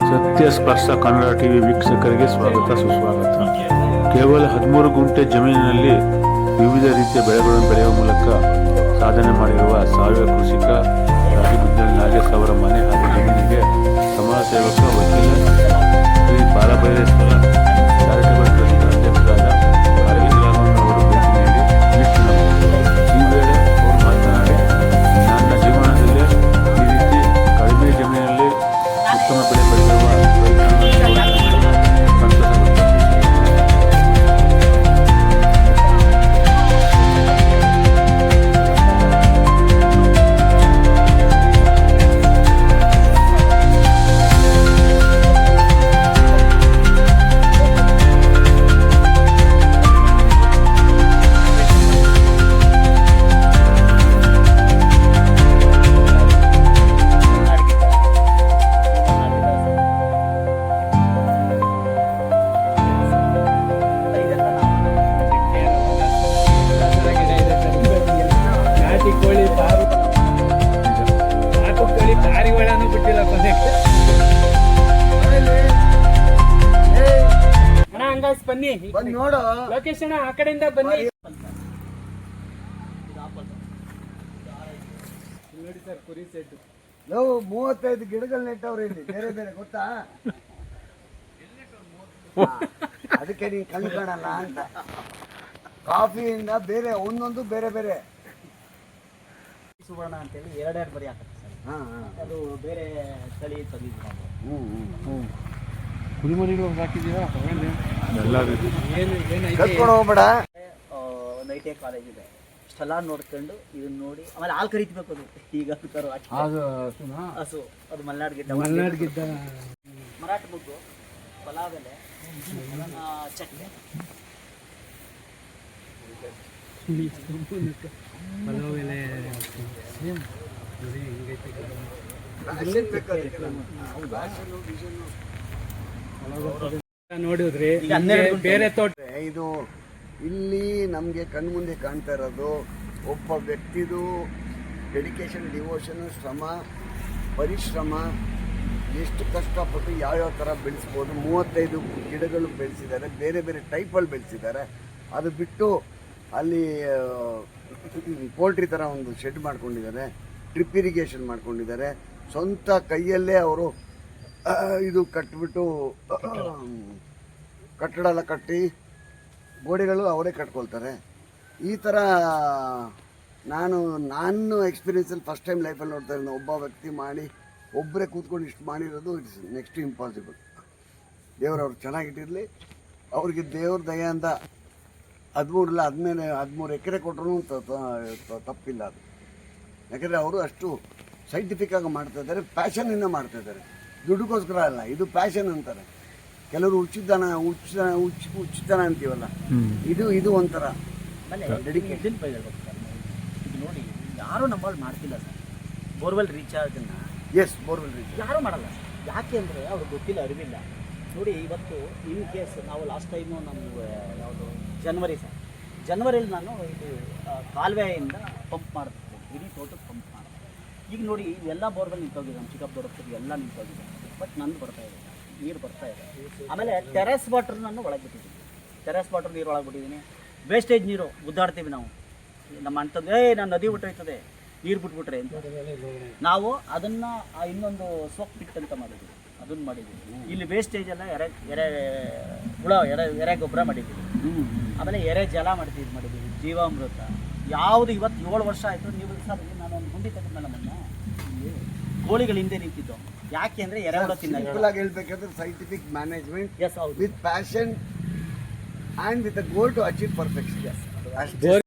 ಸತ್ಯ ಸ್ಪರ್ಶ ಕನ್ನಡ ಟಿವಿ ವೀಕ್ಷಕರಿಗೆ ಸ್ವಾಗತ ಸುಸ್ವಾಗತ. ಕೇವಲ 13 ಗುಂಟೆ ಜಮೀನಿನಲ್ಲಿ ವಿವಿಧ ರೀತಿಯ ಬೆಳೆಗಳನ್ನು ಬೆಳೆಯುವ ಮೂಲಕ ಸಾಧನೆ ಮಾಡಿರುವ ಸಾವಯವ ಕೃಷಿಕ ರಾಜಬುದ್ಧಿ ನಾಗೇಶ್ ಅವರ ಮನೆ ಹಾಗೂ ಜಮೀನಿಗೆ ಸಮಾಜ ಸೇವಕ ವಕೀಲ ಶ್ರೀ ಬಾಲಭೈರೇಶ್ವರ ಚಾರಿಟಬಲ್ ಟ್ರಸ್ಟ್ ಅಧ್ಯಕ್ಷರಾದ ಅರವಿಂದ್ ರಾಮನ್ ಅವರು ಭೇಟಿ ನೀಡಿ ಲಿಸ್ಟ್ ಮಾಡಿದರು. ಈ ವೇಳೆ ಅವರು ಮಾತನಾಡಿ, ನನ್ನ ಜೀವನದಲ್ಲಿ ಈ ರೀತಿ ಕಡಿಮೆ ಜಮೀನಿನಲ್ಲಿ ಉತ್ತಮ ಬೆಳೆ ಬೆಳೆದಿರುವ ರೈತರನ್ನು ಸಂತಸ ವ್ಯಕ್ತಪಡಿಸಿದರು. ಬನ್ನಿ ನೋಡು ಲೊಕೇಶನ್ ಆ ಕಡೆಯಿಂದ ಬನ್ನಿ. ನೋಡಿ ಸರ್, ಕುರಿ ಸೆಟ್ 35 ಗಿಡಗಳು ನೆಟ್ಟವ್ರೆ ಇಲ್ಲಿ, ಬೇರೆ ಬೇರೆ ಗೊತ್ತಾ? ಅದಕ್ಕೆ ನೀನ್ ಕಣ್ಣು ಕಾಣಲ್ಲ ಅಂತ. ಕಾಫಿಯಿಂದ ಬೇರೆ ಒಂದೊಂದು ಬೇರೆ ಬೇರೆ ಸುವರ್ಣ ಅಂತೇಳಿ 2 ಬರಿ ಹಾಕತ್ತೆ ಸರ್. ಅದು ಬೇರೆ ತಳಿ ತಂದಿದ್ದು. ಕುರಿಮರಿಗಳು ಹಾಕಿದ್ದೀರಾ? ಎಲ್ಲ ರೀತಿ ಕರ್ಕೊಂಡು ಹೋಗ್ಬೇಡ. ಒಂದು ಐ ಟಿ ಐ ಕಾಲೇಜ್ ಇದೆ, ಇಷ್ಟೆಲ್ಲ ನೋಡ್ಕೊಂಡು ಇದನ್ನ ನೋಡಿ ಆಮೇಲೆ ಹಾಲು ಕರಿಬೇಕು. ಅದು ಈಗ ಹಸು, ಅದು ಮಲೆನಾಡು ಗಿಡ್ಡ, ಮರಾಠ ಮುಗ್ಗು, ಪಲಾವ್ ಎಲೆ, ಚಕ್ಕೆ, ಪಲಾವ್ ಎಲೆ ನೋಡಿದ್ರಿ. ಬೇರೆ ತೋಟ ಇದು ಇಲ್ಲಿ ನಮಗೆ ಕಣ್ಣು ಮುಂದೆ ಕಾಣ್ತಾ ಇರೋದು ಒಬ್ಬ ವ್ಯಕ್ತಿದು ಡೆಡಿಕೇಶನ್, ಡಿವೋಷನ್, ಶ್ರಮ, ಪರಿಶ್ರಮ, ಎಷ್ಟು ಕಷ್ಟಪಟ್ಟು ಯಾವ್ಯಾವ ಥರ ಬೆಳೆಸ್ಬೋದು. 35 ಗಿಡಗಳು ಬೆಳೆಸಿದ್ದಾರೆ, ಬೇರೆ ಬೇರೆ ಟೈಪಲ್ಲಿ ಬೆಳೆಸಿದ್ದಾರೆ. ಅದು ಬಿಟ್ಟು ಅಲ್ಲಿ ಪೋಲ್ಟ್ರಿ ಥರ ಒಂದು ಶೆಡ್ ಮಾಡ್ಕೊಂಡಿದ್ದಾರೆ, ಡ್ರಿಪ್ ಇರಿಗೇಷನ್ ಮಾಡ್ಕೊಂಡಿದ್ದಾರೆ. ಸ್ವಂತ ಕೈಯಲ್ಲೇ ಅವರು ಇದು ಕಟ್ಟಿಬಿಟ್ಟು ಕಟ್ಟಡ ಎಲ್ಲ ಕಟ್ಟಿ ಗೋಡೆಗಳು ಅವರೇ ಕಟ್ಕೊಳ್ತಾರೆ. ಈ ಥರ ನಾನು ಎಕ್ಸ್ಪೀರಿಯನ್ಸಲ್ಲಿ ಫಸ್ಟ್ ಟೈಮ್ ಲೈಫಲ್ಲಿ ನೋಡ್ತಾ ಇರೋದು. ಒಬ್ಬ ವ್ಯಕ್ತಿ ಮಾಡಿ ಒಬ್ಬರೇ ಕೂತ್ಕೊಂಡು ಇಷ್ಟು ಮಾಡಿರೋದು ಇಟ್ಸ್ ನೆಕ್ಸ್ಟ್ ಟು ಇಂಪಾಸಿಬಲ್. ದೇವ್ರವ್ರು ಚೆನ್ನಾಗಿಟ್ಟಿರಲಿ. ಅವ್ರಿಗೆ ದೇವ್ರ ದಯಿಂದ 13 ಎಕರೆ ಕೊಟ್ಟರು ತಪ್ಪಿಲ್ಲ ಅದು. ಯಾಕೆಂದರೆ ಅವರು ಅಷ್ಟು ಸೈಂಟಿಫಿಕ್ಕಾಗಿ ಮಾಡ್ತಾ ಇದ್ದಾರೆ, ಪ್ಯಾಷನ್ನಿಂದ ಮಾಡ್ತಾ ಇದ್ದಾರೆ, ದುಡ್ಡುಗೋಸ್ಕರ ಅಲ್ಲ. ಇದು ಪ್ಯಾಷನ್ ಅಂತಾರೆ. ಕೆಲವರು ಹುಚ್ಚುತನ ಅಂತೀವಲ್ಲ, ಇದು ಒಂಥರ ಡೆಡಿಕೇಶನ್. ಇದು ನೋಡಿ, ಯಾರು ನಮ್ಮಲ್ಲಿ ಮಾಡ್ತಿಲ್ಲ ಸರ್ ಬೋರ್ವೆಲ್ ರೀಚಾರ್ಜನ್ನು. ಬೋರ್ವೆಲ್ ರೀಚಾರ್ಜ್ ಯಾರು ಮಾಡಲ್ಲ ಸರ್. ಯಾಕೆ ಅಂದರೆ ಅವ್ರಿಗೆ ಗೊತ್ತಿಲ್ಲ, ಅರಿವಿಲ್ಲ. ನೋಡಿ, ಇವತ್ತು ಇನ್ ಕೇಸ್ ನಾವು ಲಾಸ್ಟ್ ಟೈಮು ನಮ್ಮದು ಯಾವುದು ಜನವರಿಯಲ್ಲಿ ನಾನು ಇದು ಕಾಲುವೆಯಿಂದ ಪಂಪ್ ಮಾಡ್ತಿದ್ದೆ, ಇಡೀ ತೋಟಕ್ಕೆ ಪಂಪ್ ಮಾಡಿದೆ. ಈಗ ನೋಡಿ, ಇವೆಲ್ಲ ಬೋರ್ವೆಲ್ ನಿಂತೋಗಿದೆ, ನಮ್ಮ ಚಿಕ್ಕಪ್ಪದವ್ರ ಎಲ್ಲ ನಿಂತೋಗಿದೆ. ಬಟ್ ನಂದು ಬರ್ತಾ ಇದೆ, ನೀರು ಬರ್ತಾ ಇದೆ. ಆಮೇಲೆ ಟೆರೆಸ್ ವಾಟರ್ ನಾನು ಒಳಗೆ ಬಿಟ್ಟಿದ್ದೀನಿ, ಟೆರೆಸ್ ವಾಟರ್ ನೀರು ಒಳಗೆ ಬಿಟ್ಟಿದ್ದೀನಿ. ವೇಸ್ಟೇಜ್ ನೀರು ಗುದ್ದಾಡ್ತೀವಿ ನಾವು. ನಮ್ಮ ಅಂತಂದು ನಾನು ನದಿ ಬಿಟ್ಟೋಯ್ತದೆ, ನೀರು ಬಿಟ್ಬಿಟ್ರೆ ಅಂತ ನಾವು ಅದನ್ನು ಇನ್ನೊಂದು ಸೋಪ್ ಪಿಟ್ ಅಂತ ಮಾಡಿದ್ದೀವಿ, ಅದನ್ನು ಮಾಡಿದ್ದೀವಿ. ಇಲ್ಲಿ ವೇಸ್ಟೇಜ್ ಎಲ್ಲ ಎರೆ ಗೊಬ್ಬರ ಮಾಡಿದ್ದೀವಿ. ಆಮೇಲೆ ಎರೆ ಜಲ ಮಾಡಿದ್ದೀವಿ, ಜೀವಾಮೃತ. ಯಾವುದು ಇವತ್ತು 7 ವರ್ಷ ಆಯಿತು. ನೀವು ಸರ್, ನಾನು ಒಂದು ಗುಂಡಿ ತೆಗೆದ್ಮೇಲೆ ನಮ್ಮನ್ನು ಗೋಳಿಗಳ ಹಿಂದೆ ನಿಂತಿದ್ದು ಯಾಕೆ ಅಂದರೆ ಎರೆಹುಳ ತಿನ್ನೋದು. ಹೇಳ್ಬೇಕಾದ್ರೆ ಸೈಂಟಿಫಿಕ್ ಮ್ಯಾನೇಜ್ಮೆಂಟ್ ಎಸ್, ಹೌದು, with passion and with a goal to achieve perfection.